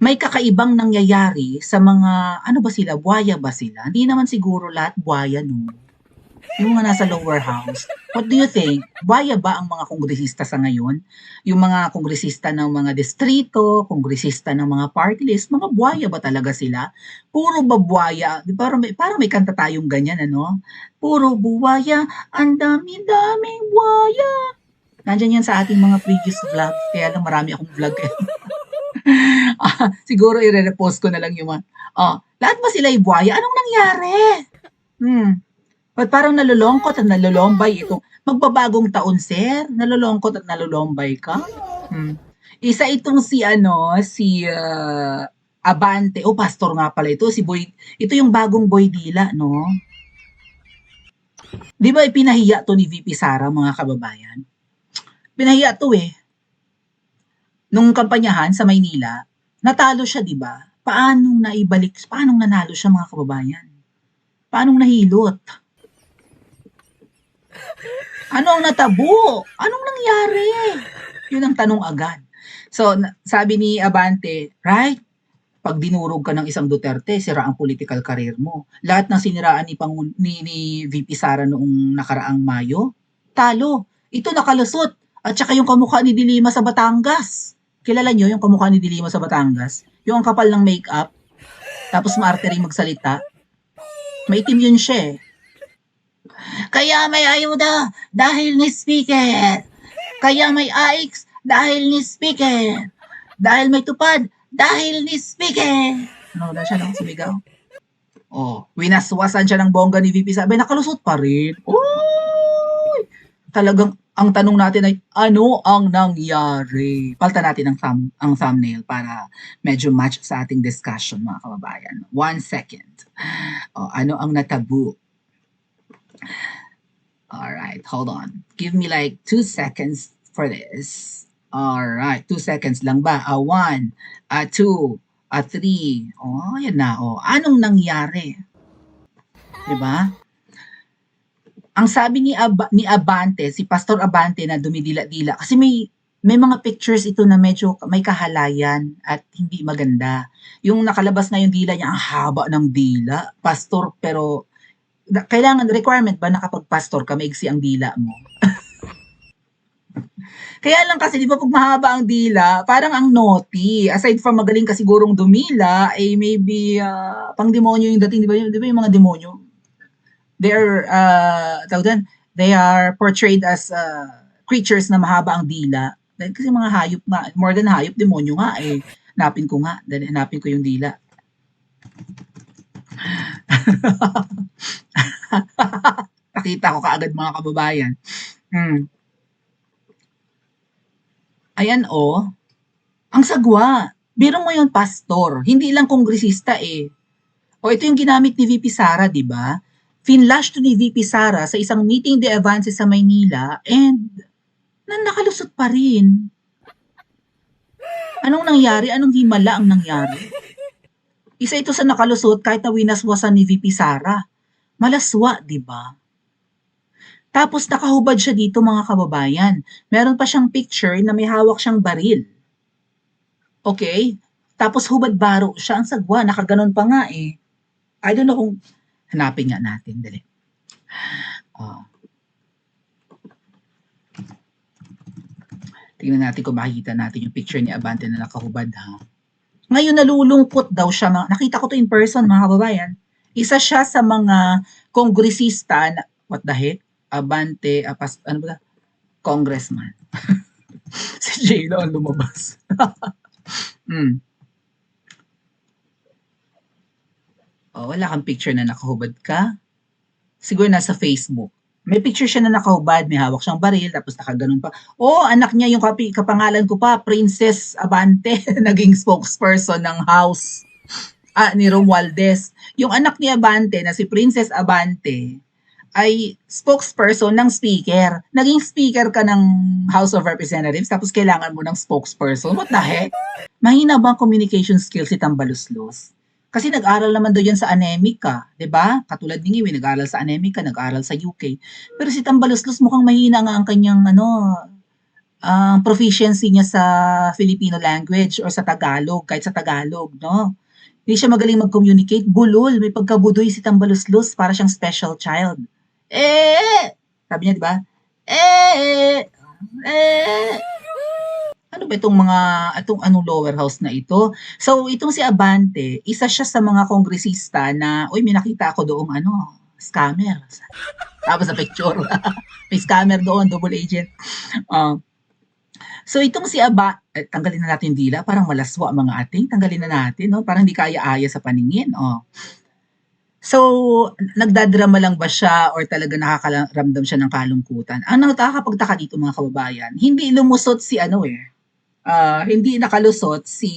may kakaibang nangyayari sa mga ano ba sila, buwaya ba sila? Hindi naman siguro lahat buwaya 'no? Yung mga nasa lower house. What do you think? Buwaya ba ang mga kongresista sa ngayon? Yung mga kongresista ng mga distrito, kongresista ng mga party list, mga buwaya ba talaga sila? Puro ba buwaya? Parang may kanta tayong ganyan ano? Puro buwaya, ang dami-daming buwaya. Nandiyan yan sa ating mga previous vlogs, kaya lang marami akong vlog eh. Siguro i-repost ko na lang yung mga, lahat ba sila buwaya? Anong nangyari? Hmm. Ba't parang nalulungkot at nalulumbay itong magbabagong taon, sir? Nalulungkot at nalulumbay ka? Hmm. Isa itong si ano, si Abante. Oh, pastor nga pala ito. Si Boy, ito yung bagong Boy Dila, no? Di ba ipinahiya to ni VP Sara, mga kababayan? Pinahiya to eh. Nung kampanyahan sa Maynila, natalo siya, di ba? Paanong nanalo siya, mga kababayan? Paanong nahilot? Ano ang natabo? Anong nangyari? Yun ang tanong agad. So, sabi ni Abante, right? Pag dinurog ka ng isang Duterte, sira ang political career mo. Lahat ng siniraan ni VP Sara noong nakaraang Mayo, talo. Ito nakalusot. At saka yung kamukha ni Dilima sa Batangas. Kilala nyo yung kamukha ni Dilima sa Batangas? Yung ang kapal ng makeup, tapos maarte rin magsalita. Maitim yun siya eh. Kaya may ayuda dahil ni speaker. Kaya may AIX dahil ni speaker. Dahil may tupad dahil ni speaker. Ano na siya lang sumigaw? Oh, winaswasan siya ng bongga ni VP Sara. Nakalusot pa rin. Uy! Talagang ang tanong natin ay, ano ang nangyari? Palta natin ang thumbnail para medyo match sa ating discussion, mga kababayan. 1 second. Oh, ano ang natabo? Alright, hold on. Give me like 2 seconds for this. Alright, 2 seconds lang ba? 1, 2, 3. Oh, yan na. Oh, anong nangyari? Diba? Ang sabi ni Abante, si Pastor Abante na dumidila-dila, kasi may mga pictures ito na medyo may kahalayan at hindi maganda. Yung nakalabas na yung dila niya, ang haba ng dila. Pastor, pero kailangan, requirement ba na kapag pastor ka, maigsi ang dila mo? Kaya lang kasi, di ba, pag mahaba ang dila, parang ang naughty. Aside from magaling ka sigurong dumila, eh maybe pang demonyo yung dating, di ba? Di ba yung mga demonyo? They are portrayed as creatures na mahaba ang dila. Dahil kasi mga hayop nga, more than hayop, demonyo nga eh. Hanapin ko yung dila. Nakita ko kaagad, mga kababayan. Ayan oh, ang sagwa. Biro mo yun, pastor. Hindi lang kongresista eh. O ito yung ginamit ni VP Sara, di ba? Finlash to ni VP Sara sa isang meeting de Avance sa Maynila and nakalusot pa rin. Anong nangyari? Anong himala ang nangyari? Isa ito sa nakalusot kahit na winaswasan ni VP Sara. Malaswa, di ba? Tapos nakahubad siya dito, mga kababayan. Meron pa siyang picture na may hawak siyang baril. Okay? Tapos hubad baro siya, ang sagwa. Nakaganon pa nga eh. I don't know kung hanapin nga natin. Dali. Tingnan natin kung makikita natin yung picture ni Abante na nakahubad ha. Ngayon nalulungkot daw siya. Nakita ko to in person, mga kababayan. Isa siya sa mga kongresista na, what the heck? Abante, ano ba? Congressman. Si J-Lo ang lumabas. Oh, wala kang picture na nakahubad ka? Siguro nasa Facebook. May picture siya na nakahubad, may hawak siyang baril, tapos nakaganon pa. Oh, anak niya, yung kapangalan ko pa, Princess Abante, naging spokesperson ng house ni Romualdez. Yung anak ni Abante na si Princess Abante, ay spokesperson ng speaker. Naging speaker ka ng House of Representatives tapos kailangan mo ng spokesperson. What the heck? Mahina ba ang communication skills si Tambaluslos? Kasi nag-aral naman doon yan sa Anemica, 'di ba? Katulad ni Ngiwi, nag-aral sa Anemica, nag-aral sa UK. Pero si Tambaluslos mukhang mahina nga ang kanyang ang proficiency niya sa Filipino language or sa Tagalog, kahit sa Tagalog, 'no? Hindi siya magaling mag-communicate, bulol, may pagkabudoy si Tambaluslos, para siyang special child. Sabi niya, 'di ba? Eh, eh. Ano ba itong anong lower house na ito? So, itong si Abante, isa siya sa mga kongresista na, "Uy, may nakita ako doong ano, scammer." Tapos sa picture, may scammer doon, double agent. Oh. So, itong si tanggalin na natin yung dila, parang malaswa mga ating, tanggalin na natin, no? Parang hindi kaaya-aya sa paningin. Oh. So, nagdadrama lang ba siya or talaga nakakaramdam siya ng kalungkutan? Ang nakakapagtaka dito mga kababayan, hindi lumusot si hindi nakalusot si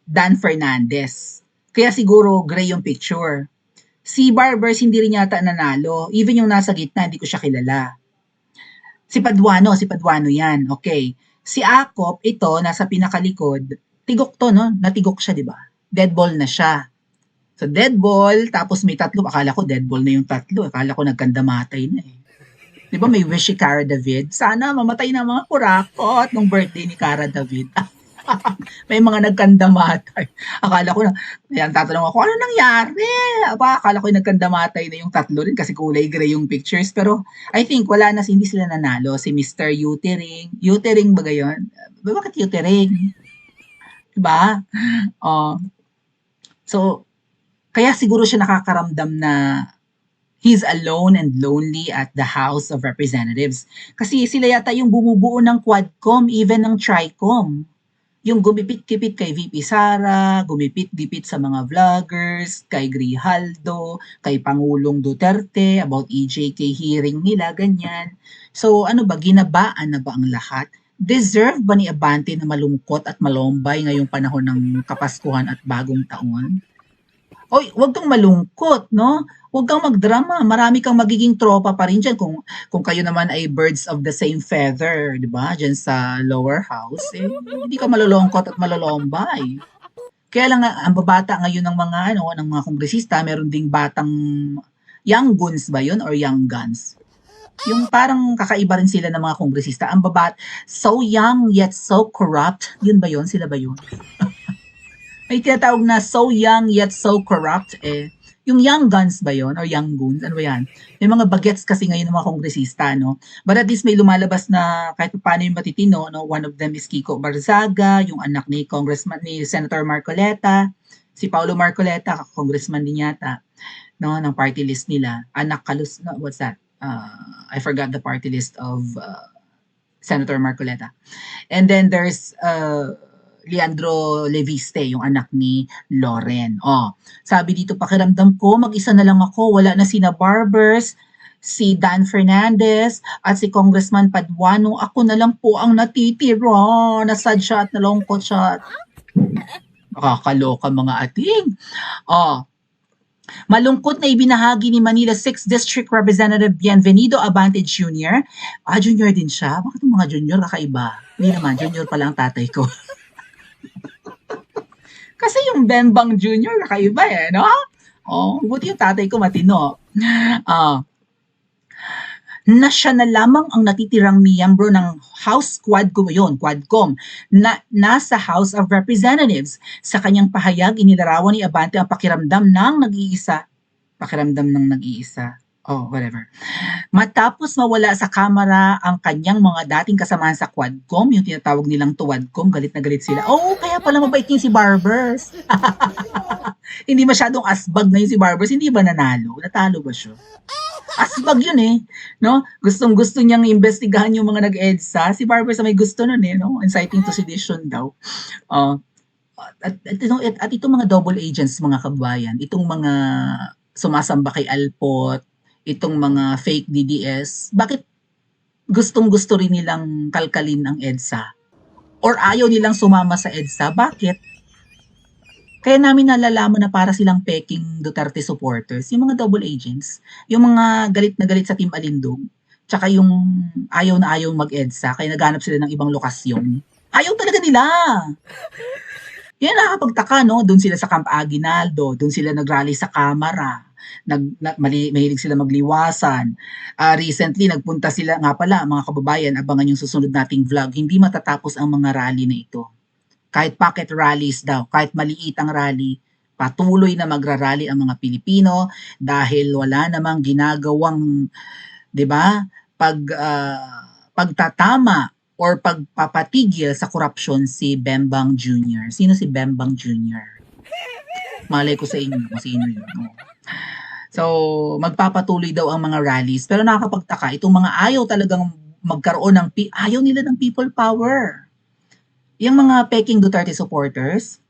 Dan Fernandez. Kaya siguro gray yung picture. Si Barbers hindi rin yata nanalo. Even yung nasa gitna, hindi ko siya kilala. Si Paduano yan. Okay. Si Akop, ito, nasa pinakalikod, tigok to, no? Natigok siya, di ba? Dead ball na siya. So, dead ball, tapos may tatlo. Akala ko dead ball na yung tatlo. Akala ko nagkandamatay na eh. Di ba may wish si Cara David? Sana mamatay na mga kurakot nung birthday ni Cara David. May mga nagkandamatay. Akala ko na, yan, tatanong ako, ano nangyari? Akala ko yung nagkandamatay na yung tatlo rin kasi kulay gray yung pictures. Pero I think wala na, hindi sila nanalo. Si Mr. Utering. Utering ba gayon? Bakit Utering? Diba? Oh. So, kaya siguro siya nakakaramdam na he's alone and lonely at the House of Representatives. Kasi sila yata yung bumubuo ng Quadcom, even ng Tricom. Yung gumipit-kipit kay VP Sara, gumipit-gipit sa mga vloggers, kay Grijaldo, kay Pangulong Duterte, about EJK hearing nila, ganyan. So ano ba, ginabaan na ba ang lahat? Deserve ba ni Abante na malungkot at malombay ngayong panahon ng Kapaskuhan at Bagong Taon? Oy, wag kang malungkot, no? Wag kang magdrama. Marami kang magiging tropa pa rin dyan kung kayo naman ay birds of the same feather, di ba? Diyan sa lower house, eh, hindi ka malulungkot at malolombay. Kaya lang ang babata ngayon ng mga ng mga kongresista, meron ding batang young guns ba 'yun or young guns? Yung parang kakaiba rin sila ng mga kongresista. Ang so young yet so corrupt. Yun ba 'yun? Sila ba 'yun? May tinatawag na so young yet so corrupt eh. Yung young guns ba yon or young goons? Ano ba yan? May mga bagets kasi ngayon ng mga kongresista, no? But at least may lumalabas na kahit paano yung matitino, no? One of them is Kiko Barzaga, yung anak ni Senator Marcoleta, si Paulo Marcoleta, congressman din yata, no? Ng party list nila. No, what's that? I forgot the party list of Senator Marcoleta. And then there's Leandro Leviste, yung anak ni Loren. Oh, sabi dito, pakiramdam ko, mag-isa na lang ako, wala na sina Barbers, si Dan Fernandez, at si Congressman Paduano. Ako na lang po ang natitira. Nasad siya at nalungkot siya. Nakakaloka mga ating. Oh, malungkot na ibinahagi ni Manila 6th District Representative Bienvenido Abante Jr. Junior din siya? Bakit yung mga junior kakaiba? Hindi naman, junior pala ang tatay ko. Kasi yung Bembang Jr. kakaiba eh, no? Oh, buti yung tatay ko matino. Na siya na lamang ang natitirang miyembro ng House Quadcom, na nasa House of Representatives. Sa kanyang pahayag, inilarawan ni Abante ang pakiramdam ng nag-iisa. Oh, whatever. Matapos mawala sa kamera ang kanyang mga dating kasamahan sa Quadcom, yung tinatawag nilang Tuwadcom, galit na galit sila. Oh, kaya pala mabait yung si Barbers. Hindi masyadong asbag na yung si Barbers. Hindi ba nanalo? Natalo ba siya? Asbag yun eh. No? Gustong-gusto niyang imbestigahan yung mga nag-EDSA. Si Barbers may gusto nun eh. No? Inciting to sedition daw. At itong mga double agents, mga kabayan, itong mga sumasamba kay Alpot, itong mga fake DDS, bakit gustong-gusto rin nilang kalkalin ang EDSA? Or ayaw nilang sumama sa EDSA? Bakit? Kaya namin nalalaman na para silang peking Duterte supporters, yung mga double agents, yung mga galit na galit sa Team Alindog, tsaka yung ayaw na ayaw mag-EDSA, kaya naghanap sila ng ibang lokasyon. Ayaw talaga nila! Yan nakakapagtaka, no? Doon sila sa Camp Aguinaldo, doon sila nagrally sa Kamara, mahilig sila magliwasan. Recently, nagpunta sila, nga pala, mga kababayan, abangan yung susunod nating vlog, hindi matatapos ang mga rally na ito. Kahit pocket rallies daw, kahit maliit ang rally, patuloy na magrarally ang mga Pilipino dahil wala namang ginagawang, 'di ba, pagtatama or pagpapatigil sa korupsyon si Bembang Jr. Sino si Bembang Jr.? Malay ko sa inyo kung sino yun. No? So, magpapatuloy daw ang mga rallies. Pero nakakapagtaka, itong mga ayaw talagang magkaroon ng, ayaw nila ng people power. Yung mga peking Duterte supporters,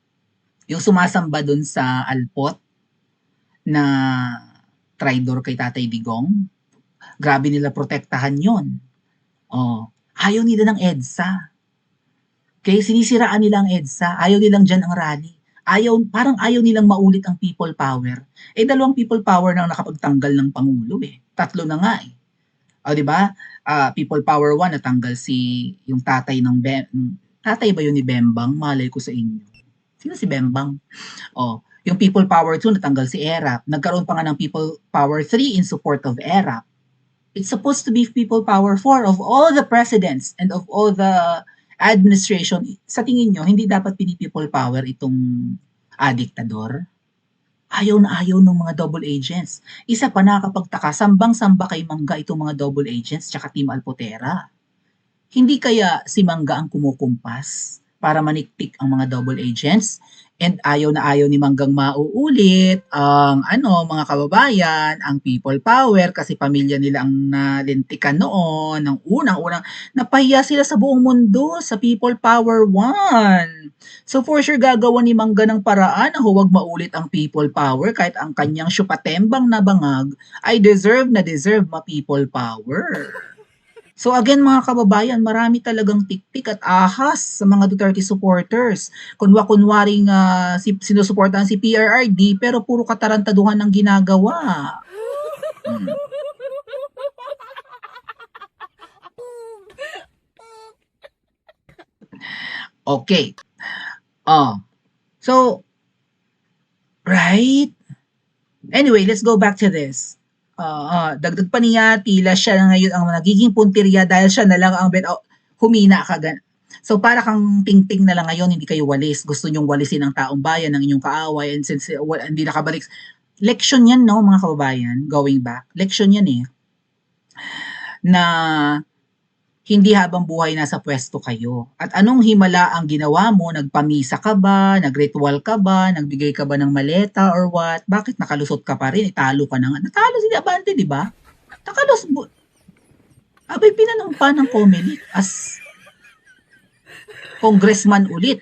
yung sumasamba dun sa Alpot na traidor kay Tatay Digong, grabe nila protektahan yon. Oh, ayaw nila ng EDSA. Kaya sinisiraan nila ang EDSA. Ayaw nilang dyan ang rally. Parang ayaw nilang maulit ang people power. Dalawang people power na nakapagtanggal ng Pangulo eh. 3 na nga eh. O, di ba? People power 1, natanggal yung tatay ng tatay ba yun ni Bembang? Malay ko sa inyo. Sino si Bembang? O, yung people power 2, natanggal si ERAP. Nagkaroon pa nga ng people power 3 in support of ERAP. It's supposed to be people power 4 of all the presidents and of all the administration. Sa tingin nyo, hindi dapat pini-people power itong diktador? Ayaw na ayaw ng mga double agents. Isa pa nakakapagtaka, sambang-samba kay Mangga itong mga double agents tsaka Team Alpotera. Hindi kaya si Mangga ang kumukumpas para maniktik ang mga double agents? And ayaw na ayaw ni Manggang mauulit ang mga kababayan, ang people power kasi pamilya nila ang nalintikan noon, ng unang-unang napahiya sila sa buong mundo sa people power 1. So for sure gagawa ni Mangga ng paraan na huwag maulit ang people power kahit ang kanyang syupatembang na bangag ay deserve ma people power. So again mga kababayan, marami talagang tiktik at ahas sa mga Duterte supporters. Kunwaring sinusuportahan si PRRD pero puro katarantaduhan ang ginagawa. Okay. So, right? Anyway, let's go back to this. Dagdag pa niya, tila siya na ngayon ang nagiging puntirya dahil siya na lang ang humina ka. So para kang ting-ting na lang ngayon, hindi kayo walis. Gusto nyong walisin ang taong bayan ng inyong kaaway and since hindi nakabalik. Leksyon yan, no, mga kababayan, going back. Leksyon yan eh. Na hindi habang buhay nasa pwesto kayo. At anong himala ang ginawa mo? Nagpamisa ka ba? Nagritual ka ba? Nagbigay ka ba ng maleta or what? Bakit nakalusot ka pa rin? Italo ka na nga. Natalo si Abante, di ba? Abay, pinanumpa ng Comelec as congressman ulit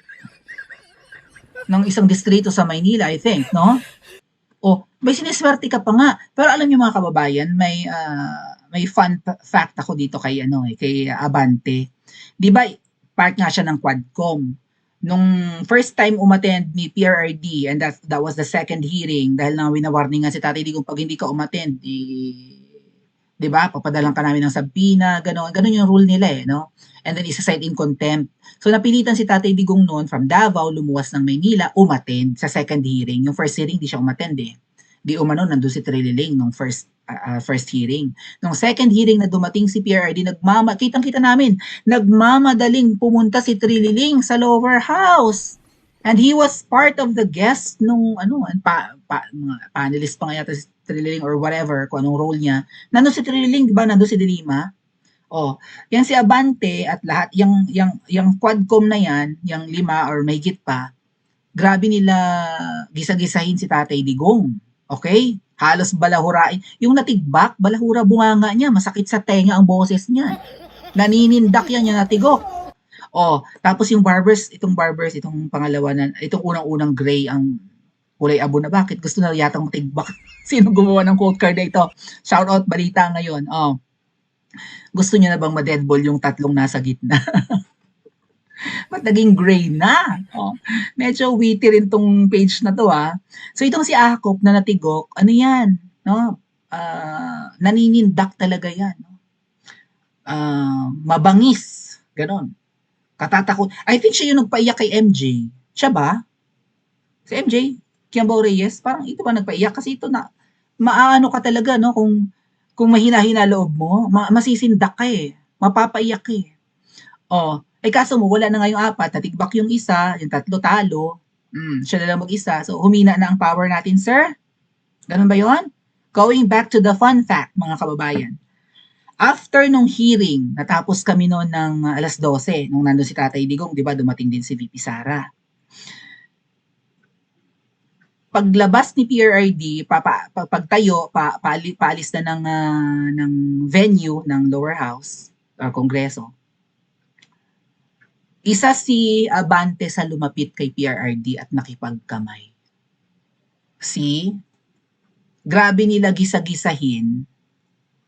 ng isang distrito sa Maynila, I think, no? May siniswerte ka pa nga. Pero alam niyo mga kababayan, may fun fact ako dito kay Abante. 'Di ba part nga siya ng Quadcom. Nung first time umattend ni PRRD and that was the second hearing dahil na winawarning nga si Tatay Digong pag hindi ka umattend, 'di ba? Papadalan ka namin ng sabina, gano'n yung rule nila no? And then isa-cite in contempt. So napilitan si Tatay Digong noon from Davao lumuwas ng Maynila, umattend sa second hearing. Yung first hearing di siya umattend eh. Di umano nandun si Trililing nung first hearing. Nung second hearing na dumating si PRRD, kitang-kita namin, nagmamadaling pumunta si Trililing sa lower house. And he was part of the guest nung mga panelist pa nga yata si Trililing or whatever, kung anong role niya. Nandun si Trililing, di ba? Nandun si Dilima. Yan si Abante at lahat, yung Quadcom na yan, yung 5 or mahigit pa, grabe nila gisa-gisahin si Tatay Digong. Okay? Halos balahurain. Yung natigbak, balahura bunganga niya. Masakit sa tenga ang boses niya. Naninindak yan yung natigok. Tapos yung barbers, itong pangalawa na, itong unang-unang gray ang kulay abo na. Bakit? Gusto na yatang matigbak. Sino gumawa ng quote card na ito? Shout out balita ngayon. Gusto niyo na bang ma-deadball yung tatlong nasa gitna? Ba't naging gray na? Medyo witty rin tong page na to So itong si Akop na natigok, ano yan? No? Naninindak talaga yan. No? Mabangis. Ganon. Katatakot. I think siya yung nagpaiyak kay MJ. Siya ba? Si MJ? Kiambao Reyes? Parang ito ba nagpaiyak? Kasi ito na Maaano ka talaga 'no, kung mahina-hina loob mo, masisindak ka, eh, mapapaiyak ka, eh. Oh, eh, kaso mo wala na nga yung 4, natigbak yung isa, yung 3 talo, siya na lang mag-isa, so humina na ang power natin, sir. Gano'n ba 'yun? Going back to the fun fact, mga kababayan. After nung hearing, natapos kami no'n ng 12:00 nung nandun si Tatay Digong, 'di ba dumating din si VP Sara. Paglabas ni PRRD, pagtayo, paalis na ng venue ng lower house, Kongreso. Isa si Abante sa lumapit kay PRRD at nakipagkamay. See? Grabe nila gisa-gisahin,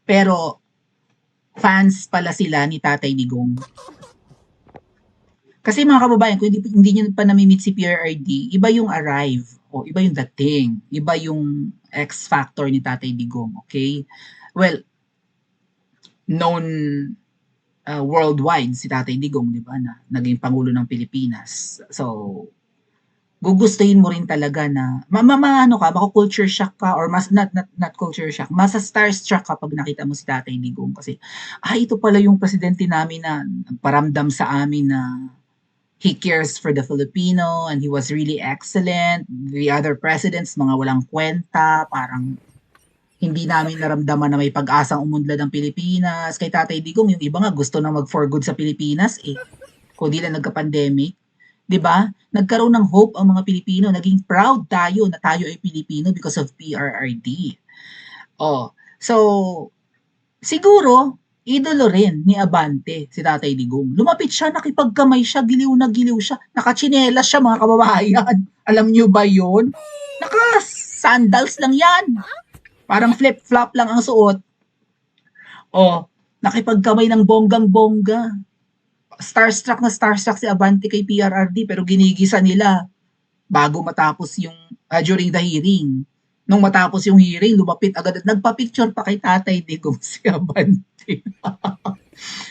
pero fans pala sila ni Tatay Digong. Kasi mga kababayan, kung hindi nyo pa nami-meet si PRRD, iba yung arrive, o iba yung dating, iba yung X factor ni Tatay Digong, okay? Well, known worldwide si Tatay Digong, di ba, na naging Pangulo ng Pilipinas. So, gugustuhin mo rin talaga na ano ka, mako-culture shock ka, or mas not culture shock, mas starstruck ka pag nakita mo si Tatay Digong kasi ito pala yung presidente namin na nagparamdam sa amin na he cares for the Filipino and he was really excellent. The other presidents, mga walang kwenta, parang hindi namin naramdaman na may pag-asang umunlad ang Pilipinas. Kay Tatay Digong, yung iba nga gusto na mag-for good sa Pilipinas eh. Kung di lang nagka-pandemic. 'Di ba? Nagkaroon ng hope ang mga Pilipino, naging proud tayo na tayo ay Pilipino because of PRRD. Oh, so siguro idolo rin ni Abante si Tatay Digong. Lumapit siya, nakipagkamay siya, giliw na giliw siya, nakatsinelas siya mga kababayan. Alam niyo ba 'yon? Naka-sandals lang 'yan. Parang flip-flop lang ang suot. Oh, nakipagkamay ng bonggang-bongga. Starstruck na starstruck si Abante kay PRRD pero ginigisa nila bago matapos yung during the hearing. Nung matapos yung hearing, lumapit agad at nagpa-picture pa kay Tatay Digong si Abante.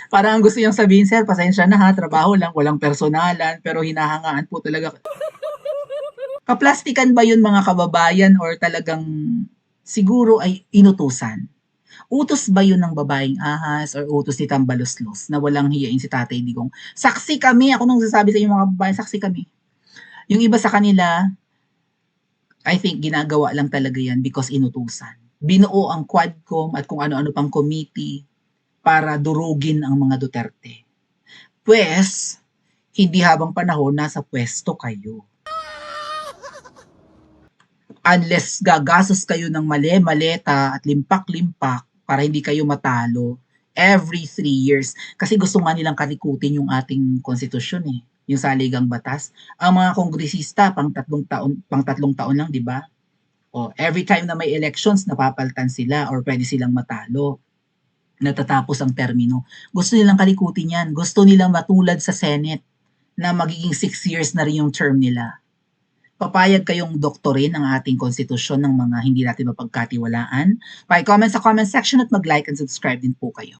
Parang gusto niyang sabihin, sir, pasensya na ha, trabaho lang, walang personalan, pero hinahangaan po talaga. Kaplastikan ba yun mga kababayan or talagang siguro ay inutusan? Utos ba yun ng babaeng ahas or utos ni Tambaloslos na walang hiyain si Tatay Digong? Saksi kami, ako nung sasabi sa inyo mga babae, saksi kami. Yung iba sa kanila, I think ginagawa lang talaga yan because inutusan. Binuo ang Quadcom at kung ano-ano pang committee para durugin ang mga Duterte. Pwes, hindi habang panahon nasa pwesto kayo. Unless gagastos kayo ng maleta at limpak-limpak para hindi kayo matalo every 3 years. Kasi gusto nga nilang kalikutin yung ating konstitusyon eh, yung saligang batas. Ang mga kongresista pang tatlong taon lang, di ba? O every time na may elections, napapaltan sila or pwede silang matalo. Natatapos ang termino. Gusto nilang kalikutin yan. Gusto nilang matulad sa Senate na magiging 6 years na rin yung term nila. Papayag kayong doktorin ang ating konstitusyon ng mga hindi natin mapagkatiwalaan? Pa-comment sa comment section at mag-like and subscribe din po kayo.